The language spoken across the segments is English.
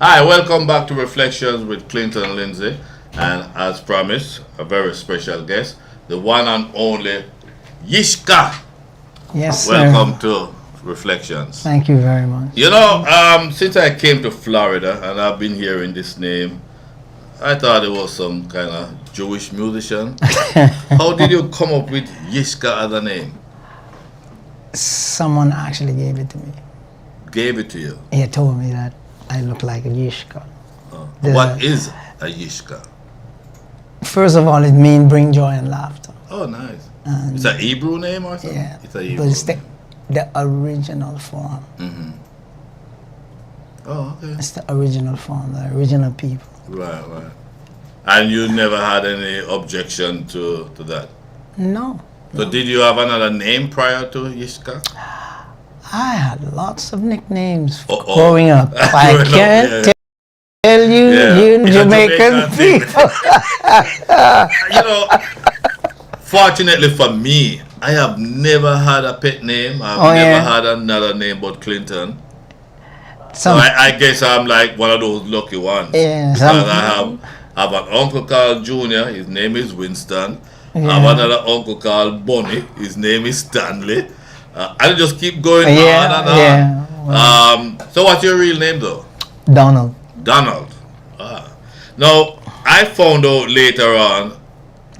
Hi, welcome back to Reflections with Clinton and Lindsay. And as promised, a very special guest, the one and only Yishka. Yes, sir. Welcome to Reflections. Thank you very much. Since I came to Florida and I've been hearing this name, I thought it was some kind of Jewish musician. How did you come up with Yishka as a name? Someone actually gave it to me. Gave it to you? He told me that I look like a Yishka. What is a Yishka? First of all, it means bring joy and laughter. Oh, nice. And It's a Hebrew name or something? yeah, It's a Hebrew but it's name. the original form. Mm-hmm. Oh, okay. It's the original form, the original people. Right, right. And you never had any objection to that? No. So did you have another name prior to Yishka? I had lots of nicknames Uh-oh. growing up. I Growing up, can't yeah. tell you, Yeah. you It's a Jamaican Jamaican thing. people. Fortunately for me, I have never had a pet name. I've never had another name but Clinton. So I guess I'm like one of those lucky ones. Yeah, because I have an uncle called Junior, his name is Winston. Yeah. I have another uncle called Bonnie, his name is Stanley. I just keep going on and on. Yeah. So what's your real name though? Donald. Donald. Now, I found out later on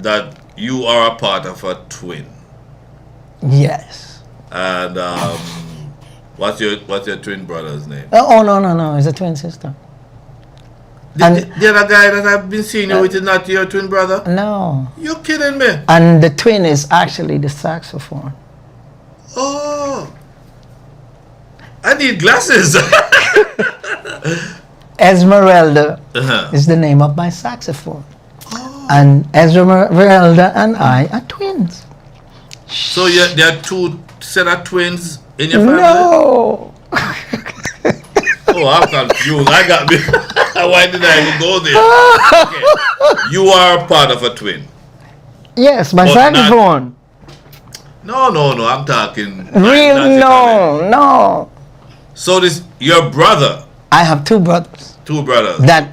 that you are a part of a twin. Yes. And what's your twin brother's name? Oh, no. It's a twin sister. The other guy that I've been seeing you with is not your twin brother? No. You're kidding me? And the twin is actually the saxophone. Oh. I need glasses. Esmeralda is the name of my saxophone. Oh. And Esmeralda and I are twins. So there are two set of twins in your family? No. Oh, I'm confused. I got me. Why did I even go there? Okay. You are a part of a twin. Yes, my saxophone. No. I'm talking. No. So this your brother? I have two brothers. Two brothers. That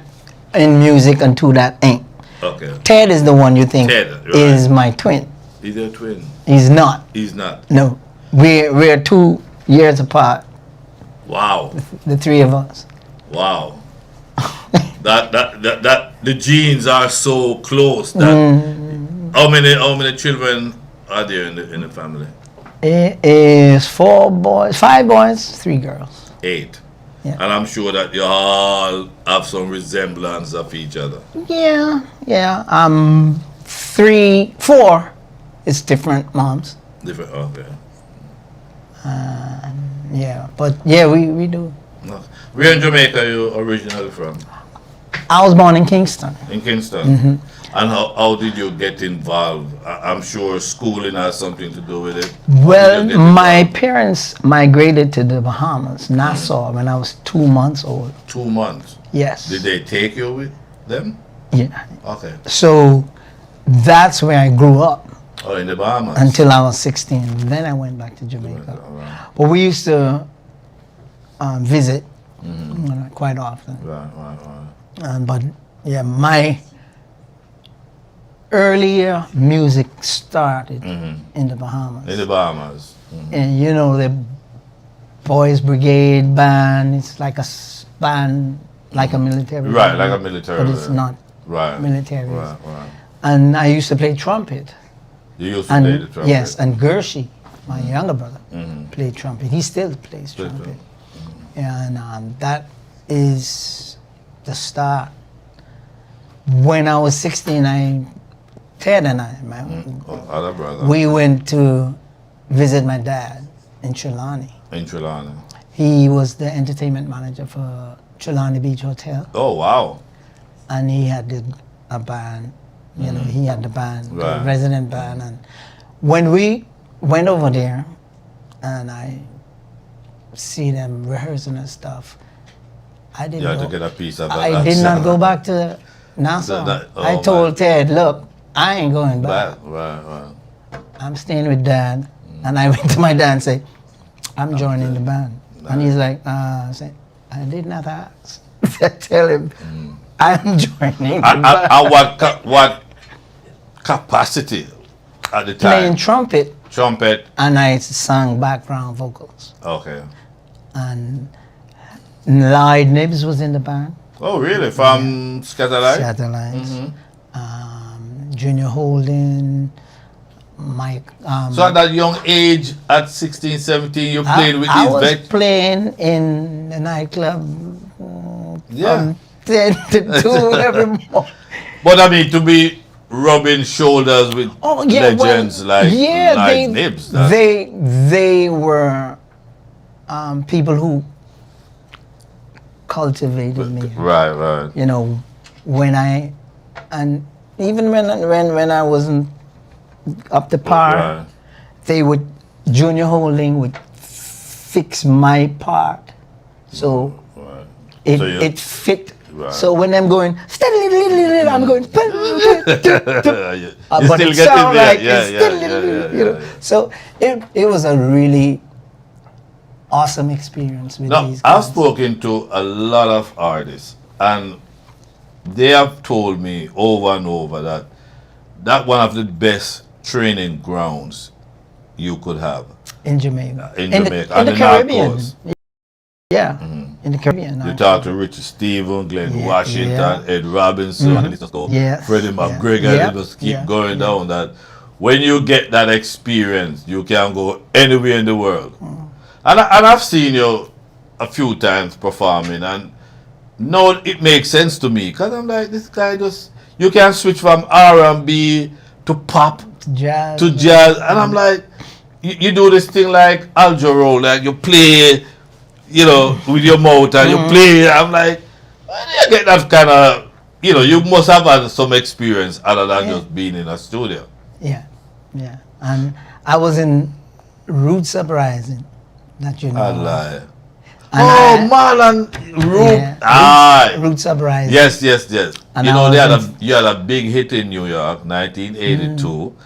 in music and two that ain't. Okay. Ted is the one you think Ted, is my twin. He's your twin. He's not. He's not. No. We're 2 years apart. Wow. The three of us. Wow. that the genes are so close that how many children are there in the family? It is 5 boys, 3 girls. 8. Yeah. And I'm sure that you all have some resemblance of each other. Yeah. 3, 4 is different moms. Different, okay. We do. Where in Jamaica are you originally from? I was born in Kingston. In Kingston. Mm-hmm. And how did you get involved? I'm sure schooling has something to do with it. Well, my parents migrated to the Bahamas, Nassau, when I was 2 months old. 2 months? Yes. Did they take you with them? Yeah. Okay. So that's where I grew up. Oh, in the Bahamas? Until I was 16. Then I went back to Jamaica. Right. But we used to visit quite often. Right. But yeah, my earlier music started in the Bahamas. In the Bahamas. And the Boys Brigade band, it's like a band, like a military Right, band, like a military but it's not military. Right. And I used to play trumpet. You used to play the trumpet? Yes, and Gershie, my younger brother, played trumpet. He still plays trumpet. And that is the start. When I was 16, Ted and I, other brother, we went to visit my dad in Trelawney. In Trelawney. He was the entertainment manager for Trelawney Beach Hotel. Oh, wow. And he had a band. He had the band, the resident band. And when we went over there and I see them rehearsing and stuff, I didn't You had to get a piece of that. I did not go back to Nassau. I told Ted, look, I ain't going back. Right. I'm staying with Dad. And I went to my dad and said, I'm joining the band. And he's like, I said, I did not ask. tell him, I'm joining. And what capacity at the time? Playing trumpet. Trumpet. And I sang background vocals. Okay. And Lloyd Nibbs was in the band. Oh, really? From Scatterlight? Scatterlights. Junior Holden, Mike. So at that young age, at 16, 17, you played with I these was vets? playing in the nightclub Yeah. from 10 to 2 every morning. But I mean, to be rubbing shoulders with legends like Nibs. They were people who cultivated me. Right. You know, even when I wasn't up to par, Junior Holding would fix my part. So it fit. Right. So when I'm going, I'm going, but it get sounds like you know. So it was a really awesome experience with these guys. I've spoken to a lot of artists, and they have told me over and over that one of the best training grounds you could have in Jamaica. In Jamaica. In the Caribbean. Yeah. In the Caribbean. You talk to Richard Stephen, Glenn Washington, Ed Robinson, and it's just go Freddie McGregor, and just keep going down that. When you get that experience, you can go anywhere in the world. And I've seen you a few times performing, and now it makes sense to me, because I'm like, this guy just, you can switch from R&B to pop to jazz, and I'm like, you do this thing like Al Jarreau, like you play, you know, with your mouth and you play. I'm like, where do you get that kind of, you know, you must have had some experience other than just being in a studio. Yeah. And I was in Roots Uprising, that you know. I lie. Marlon Root. Roots Uprising. Yes. And you know, you had a big hit in New York, 1982.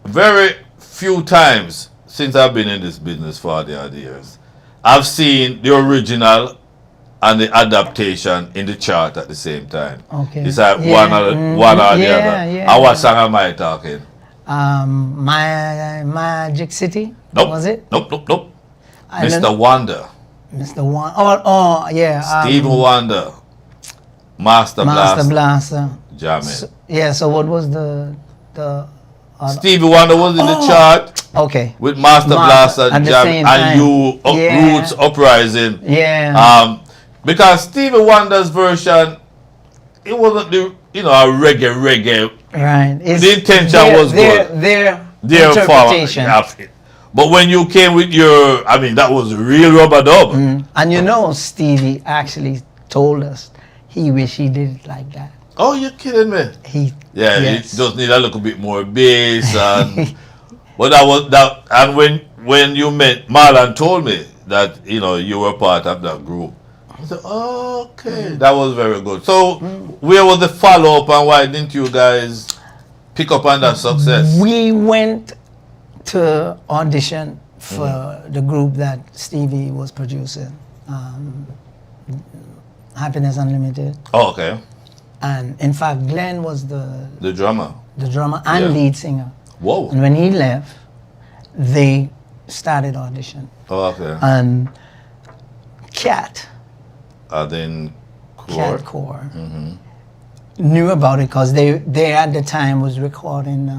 Very few times since I've been in this business for the odd years, I've seen the original and the adaptation in the chart at the same time. Okay. It's like one or the other. And what song am I talking? Magic City? Nope. Was it? Nope. Mr. Wonder. Mr. Wonder. Oh, yeah. Stevie Wonder. Master Blaster. Jamming. So what was the Stevie Wonder was in the chart. Okay. With Master Blaster Jamming and Roots Uprising. Yeah. Because Stevie Wonder's version, it wasn't a reggae. Right. The intention was good. Their interpretation. But when you came with your, I mean, that was a real rubber dub. And you know, Stevie actually told us he wished he did it like that. Oh, you're kidding me? He just need a little bit more bass, and but that was that. And when you met Marlon, told me that you were part of that group. I said, oh, okay, that was very good. So, where was the follow up, and why didn't you guys pick up on that success? We went to audition for the group that Stevie was producing, Happiness Unlimited. Oh, okay. And in fact, Glenn was the drummer. The drummer and lead singer. Whoa. And when he left, they started audition. Oh, okay. And Cat. Then Cat Core. Knew about it because they at the time was recording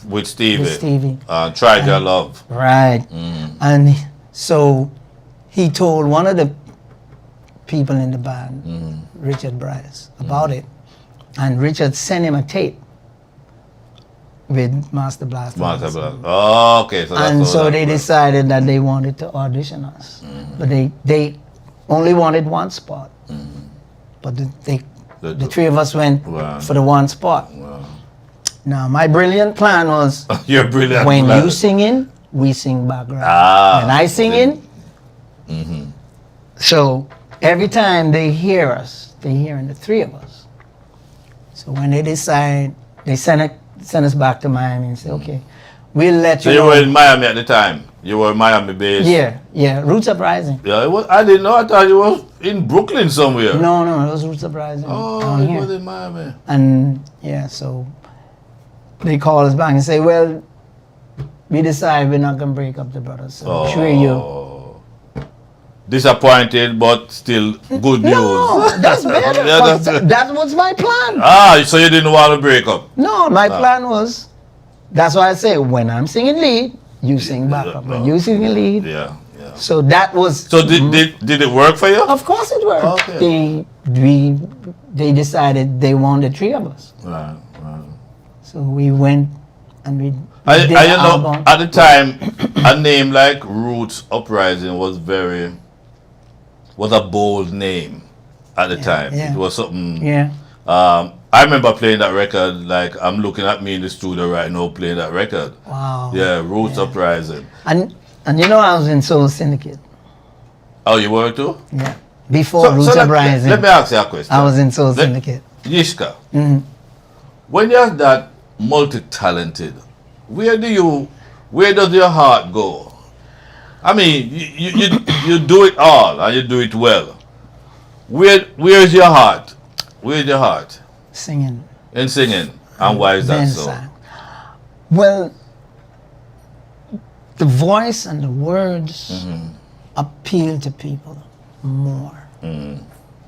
with Stevie. Tried Your Love. Right. And so he told one of the people in the band, Richard Bryce, about it, and Richard sent him a tape with Master Blaster. Oh, okay. So they decided that they wanted to audition us, but they only wanted one spot. But the three of us went for the one spot. Wow. Now my brilliant plan was your brilliant when plan. You sing in, we sing background. When I sing in, so every time they hear us, they hearing the three of us. So when they decide, they send us back to Miami and say, okay, we'll let you know. So you were in Miami at the time? You were Miami based? Yeah, Roots Uprising. Yeah, I didn't know. I thought in Brooklyn somewhere. No, it was Roots Uprising. Oh, it was in Miami. And yeah, so they call us back and say, well, we decided we're not gonna break up the brothers. So sure you. Disappointed, but still good news. No, that's better. That was my plan. So you didn't want to break up? No, my plan was. That's why I say when I'm singing lead, you sing backup. When you sing lead. Yeah. So that was. So did it work for you? Of course it worked. Okay. They decided they wanted 3 of us. Right. So we went and we. You know, at the time, a name like Roots Uprising was a bold name at the time. Yeah. It was something. Yeah. I remember playing that record. Like I'm looking at me in the studio right now playing that record. Wow. Yeah, Roots Uprising. And you know I was in Soul Syndicate. Oh, you were too? Yeah. Before Roots Uprising. Let me ask you a question. I was in Soul Syndicate. Yishka. Mm-hmm. When you're that multi-talented, where does your heart go? I mean, you do it all and you do it well. Where's your heart? Where's your heart? Singing. In singing. And why is that so? Well, the voice and the words appeal to people more.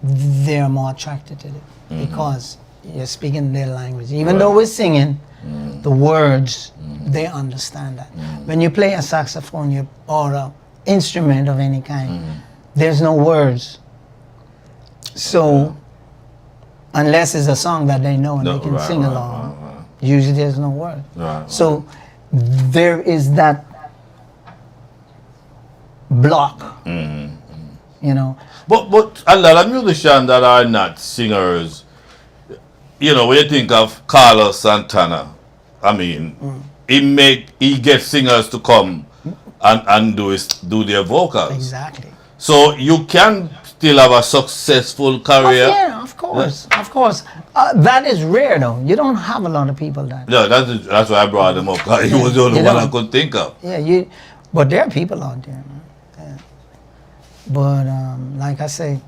They're more attracted to it because you're speaking their language. Even though we're singing, the words, they understand that. When you play a saxophone or an instrument of any kind, there's no words. So, unless it's a song that they know and they can sing along, usually there's no words. So, there is that block, you know. But a lot of musicians that are not singers, you know, when you think of Carlos Santana, I mean, he gets singers to come and do their vocals. Exactly. So you can still have a successful career. Yeah, of course, of course. That is rare though. You don't have a lot of people that. Yeah, that's why I brought him up. He was the only one I could think of. Yeah, but there are people out there, man. Yeah. But like I say,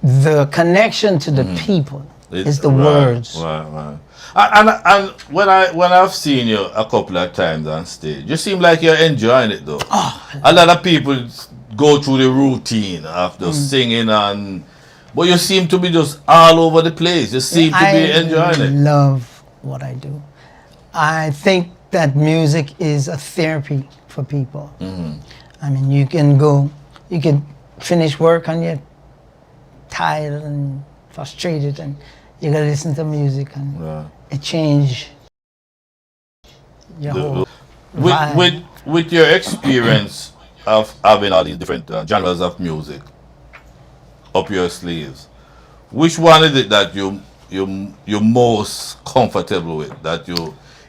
the connection to the people is the words. Right. And when I've seen you a couple of times on stage, you seem like you're enjoying it though. A lot of people go through the routine after singing but you seem to be just all over the place. You seem to be enjoying it. I love what I do. I think that music is a therapy for people. I mean, you can finish work and you're tired and frustrated and you gotta listen to music and it change your whole vibe. With your experience of having all these different genres of music up your sleeves, which one is it that you're most comfortable with? That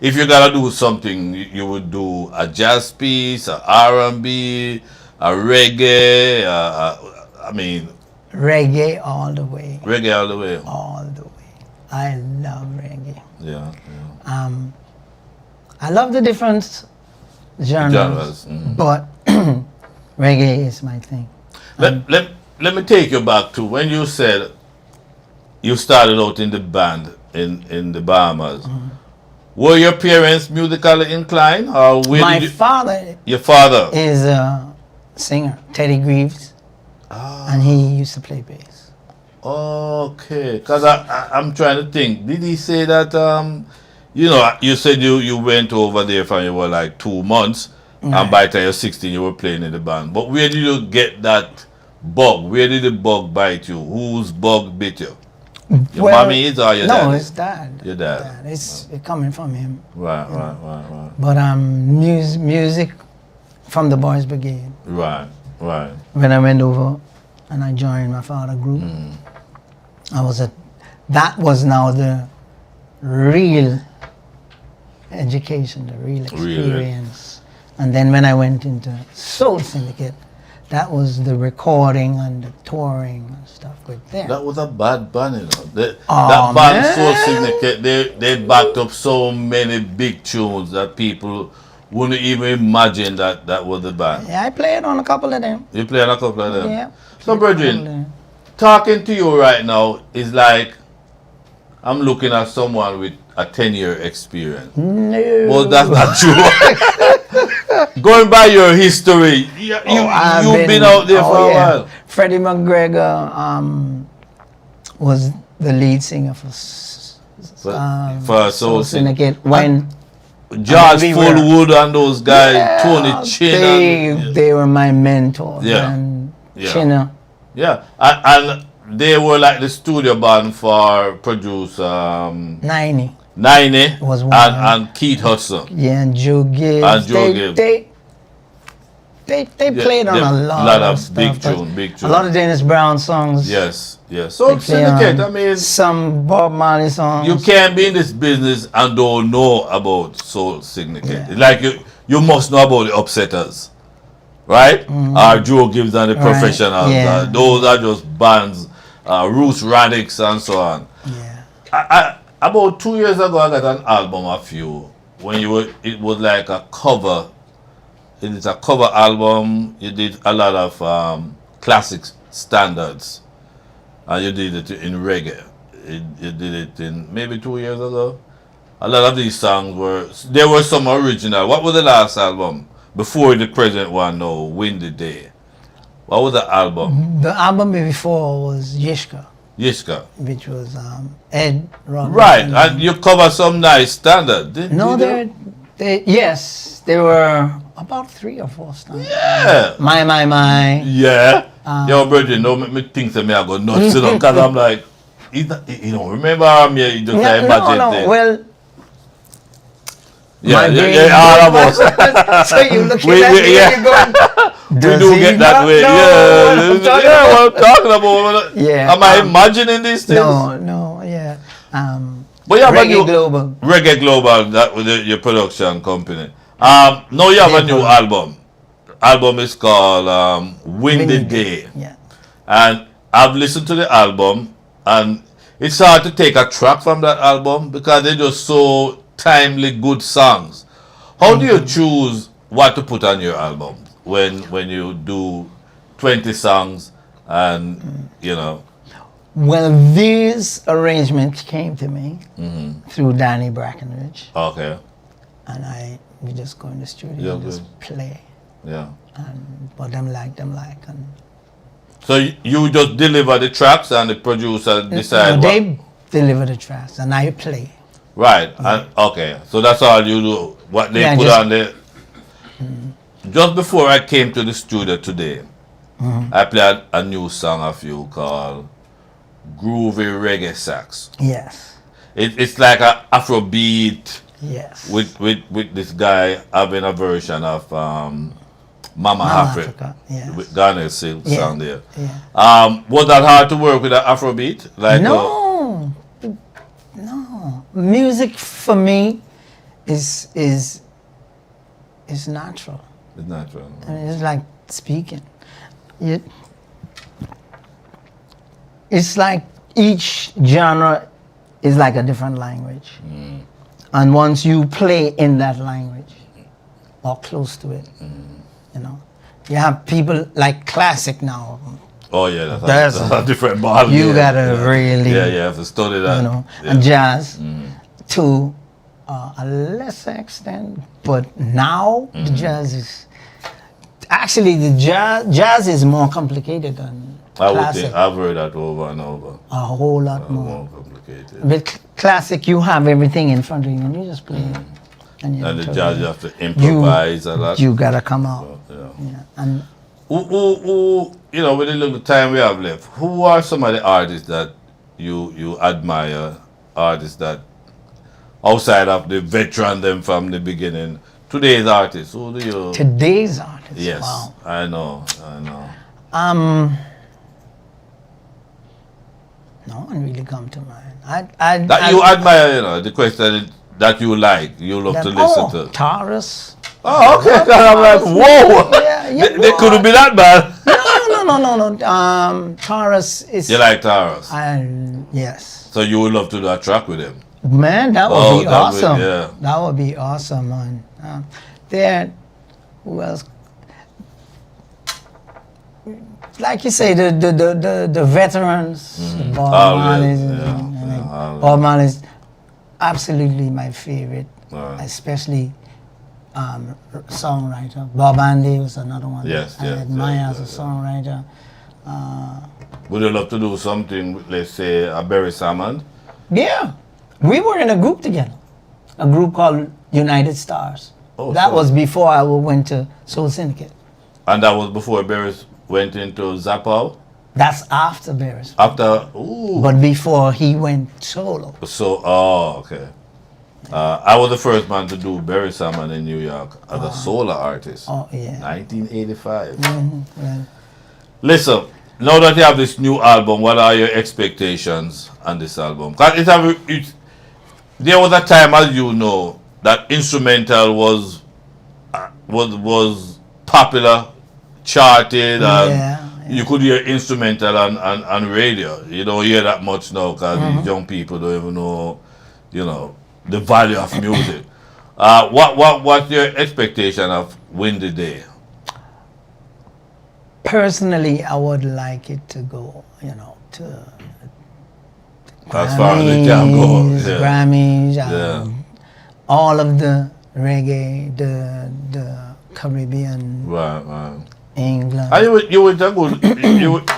if you gotta do something, you would do a jazz piece, a R&B, a reggae, I mean... Reggae all the way. Reggae all the way. All the way. I love reggae. Yeah. I love the different genres. But reggae is my thing. Let me take you back to when you said you started out in the band in the Bahamas. Were your parents musically inclined, or Your father is a singer, Teddy Greaves, and he used to play bass. Okay, because I'm trying to think. Did he say that? You said you went over there for you were like 2 months, and by the time you're 16, you were playing in the band. But where did you get that bug? Where did the bug bite you? Whose bug bit you? Your mommy's or your dad? No, it's dad. Your dad. It's coming from him. Right. But music from the Boys Brigade. Right. When I went over and I joined my father's group, that was now the real education, the real experience. And then when I went into Soul Syndicate, that was the recording and the touring and stuff with them. That was a bad band, you know. That band, Soul Syndicate, they backed up so many big tunes that people wouldn't even imagine that was the band. Yeah, I played on a couple of them. You played on a couple of them? Yeah. So, brethren, talking to you right now is like I'm looking at someone with a 10-year experience. No. Well, that's not true. Going by your history, you've been out there for a while. Freddie McGregor was the lead singer for Soul Syndicate when George Fullwood and those guys, Tony Chin. They were my mentors. Yeah. And Yeah. Chinna. Yeah. And they were like the studio band for producer 90 was one, and Keith Hudson. Yeah, and Joe Gibbs. And Joe Gibbs. They played on a lot of stuff, big tune. A lot of Dennis Brown songs. Yes. So Syndicate, I mean, some Bob Marley songs. You can't be in this business and don't know about Soul Syndicate. Like you must know about the Upsetters, right? Or Joe Gibbs and the Professionals. Yeah. Those are just bands, Roots Radix and so on. Yeah. I about 2 years ago, I got an album of you when it was like a cover. It's a cover album. You did a lot of classic standards, and you did it in reggae. You did it in maybe 2 years ago. A lot of these songs there were some original. What was the last album before the present one? No, Windy Day. What was the album? The album before was Yishka. Yishka, which was Ed Robinson. Right, and you cover some nice standard. Yes, there were about 3 or 4 standards. Yeah. My. Yeah. Yo, Bridget, don't make me think that me I go nuts, because I'm like, you don't remember me, you just imagine things. Well, all of us. So you look at that, you're going, we do get that way. What I'm talking about. Yeah. Am I imagining these things? No, yeah. But you have Reggae Global. Reggae Global, that was your production company. Now you have a new album. Album is called Windy Day. Yeah. And I've listened to the album, and it's hard to take a track from that album because they're just so timely good songs. How do you choose what to put on your album when you do 20 songs and Well, these arrangements came to me through Danny Brackenridge. Okay. And we just go in the studio and just play. Yeah. And but them like and so you just deliver the tracks and the producer decide they deliver the tracks and I play. Right. And okay. So that's all you do. What they put on there. Just before I came to the studio today, I played a new song of you called Groovy Reggae Sax. Yes. It's like an Afrobeat. Yes. With this guy having a version of Mama Africa. Yes. With Ghana's song there. Yeah. Was that hard to work with an Afrobeat? Like no. Music for me is natural. It's natural. I mean, it's like speaking. It's like each genre is like a different language. And once you play in that language or close to it, you have people like classic now. Oh yeah, that's a different ball. You gotta really, you have to study that. And jazz to a lesser extent, but now the jazz is actually jazz is more complicated than classic. I've heard that over and over. A whole lot more complicated. With classic, you have everything in front of you and you just play. And the jazz, you have to improvise a lot. You gotta come out. And who with the little time we have left, who are some of the artists that you admire? Artists that outside of the veteran them from the beginning. Today's artists, who do you? Today's artists. Yes, wow. I know. No one really come to mind. You admire, the question that you like, you love to listen to. Taurus. Oh, okay. I'm like, whoa. They couldn't be that bad. No. Taurus is. You like Taurus? Yes. So you would love to do a track with him? Man, that would be awesome. Yeah. That would be awesome, man. Who else? like you say, the veterans, Bob Marley's, Bob Marley's, absolutely my favorite, especially songwriter. Bob Andy was another one. I admire as a songwriter. Would you love to do something with, let's say, a Barry Salmon? Yeah, we were in a group together, a group called United Stars. That was before I went to Soul Syndicate. And that was before Barry went into Zappao? That's after Barry. After, ooh. But before he went solo. So, okay. I was the first man to do Barry Salmon in New York as a solo artist. 1985. Right. Listen, now that you have this new album, what are your expectations on this album? Because there was a time, as you know, that instrumental was popular, charted, and you could hear instrumental on radio. You don't hear that much now because these young people don't even know, the value of music. What's your expectation of Windy Day? Personally, I would like it to go, to as far as it can go. Grammys, all of the reggae, the Caribbean, England. And you with a good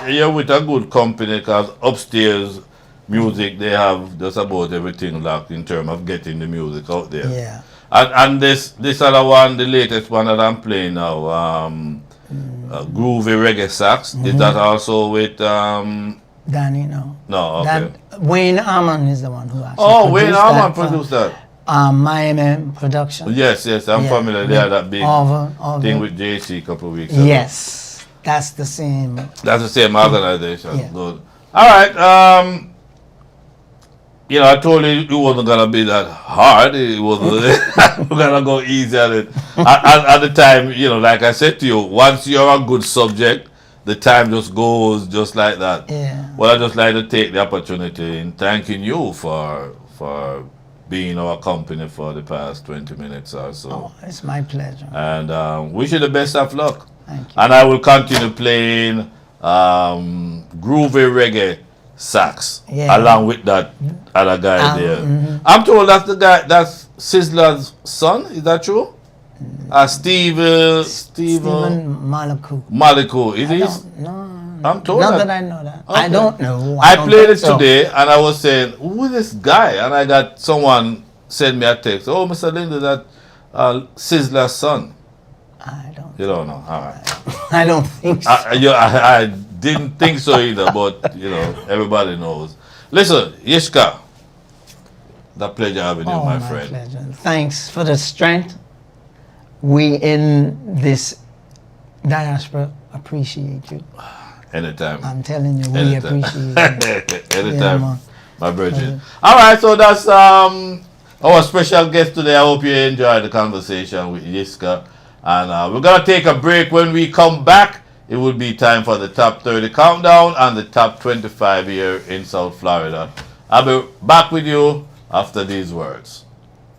you're with a good company because upstairs music they have just about everything locked in terms of getting the music out there. Yeah. And this other one, the latest one that I'm playing now, Groovy Reggae Sax. Is that also with Danny? No. No. Okay. Wayne Arman is the one who actually Wayne Arman produced that. Miami Production. Yes, I'm familiar. They had that big thing with JC a couple of weeks ago. Yes, that's the same. That's the same organization. Yeah. Good. All right. I told you it wasn't gonna be that hard. It wasn't. We're gonna go easy at it. At the time, like I said to you, once you're a good subject, the time just goes just like that. Yeah. Well, I just like to take the opportunity in thanking you for being our company for the past 20 minutes or so. Oh, it's my pleasure. And wish you the best of luck. Thank you. And I will continue playing groovy reggae sax along with that other guy there. I'm told that's the guy, that's Sizzler's son. Is that true? Stephen Maliku. It is? No. I'm told Not that I know that. Okay. I don't know. I played it today and I was saying, who is this guy? And I got someone send me a text. Oh, Mr. Lindsay, that Sizzler's son. I don't. You don't know. All right. I don't think so. I didn't think so either, but everybody knows. Listen, Yishka, the pleasure having you, my friend. Pleasure. Thanks for the strength. We in this diaspora appreciate you. Anytime. I'm telling you, we appreciate you. Anytime, my virgin. All right, so that's our special guest today. I hope you enjoyed the conversation with Yiska. And we're going to take a break. When we come back, it will be time for the top 30 countdown and the top 25 here in South Florida. I'll be back with you after these words.